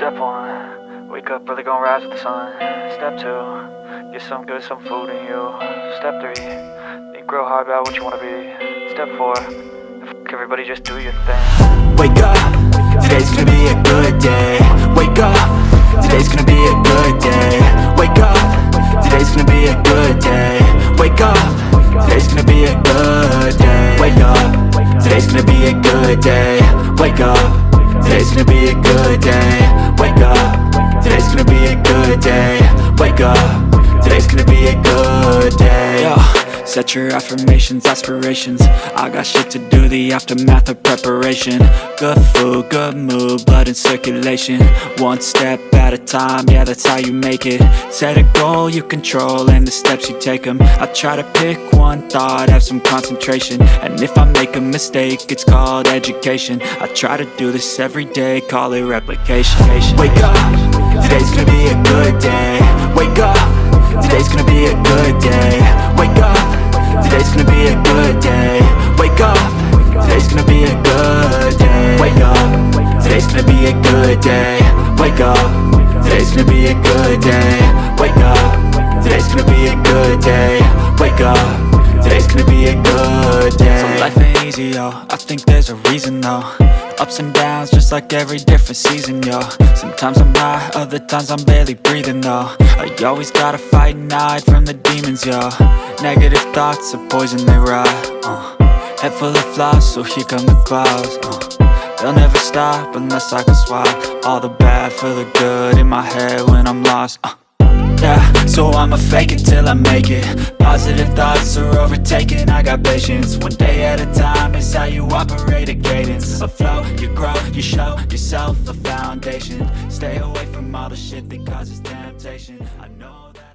Step 1, wake up early, gonna rise with the sun. Step 2, get some good, some food in you. Step 3, think real hard about what you wanna be. Step 4, everybody just do your thing. Wake up, today's gonna be a good day. Wake up, today's gonna be a good day. Wake up, today's gonna be a good day. Wake up, today's gonna be a good day. Wake up, today's gonna be a good day. Wake up, today's gonna be a good day. Wake up, today's gonna be a good day. Wake up, today's gonna be a good day. Yo, set your affirmations, aspirations. I got shit to do, the aftermath of preparation. Good food, good mood, blood in circulation. One step at a time, yeah, that's how you make it. Set a goal you control and the steps you take them. I try to pick one thought, have some concentration. And if I make a mistake, it's called education. I try to do this every day, call it replication. Wake up, today's gonna be a good day. Wake up, today's gonna be a good day. Wake up, today's gonna be a good day. Wake up, today's gonna be a good day. Wake up, today's gonna be a good day. Wake up, today's gonna be a good day. Wake up, today's gonna be a good day. Wake up, today's gonna be a good day. So life ain't easy, yo, I think there's a reason though. Ups and downs, just like every different season, yo. Sometimes I'm high, other times I'm barely breathing, though. I always gotta fight and hide from the demons, yo. Negative thoughts are poison, they rot. Head full of flies, so here come the clouds. They'll never stop unless I can swap all the bad for the good in my head when I'm lost. Yeah, so I'ma fake it till I make it. Positive thoughts are overtaken, I got patience. One day at a time is how you operate a cadence. A flow, you grow, you show yourself a foundation. Stay away from all the shit that causes temptation. I know that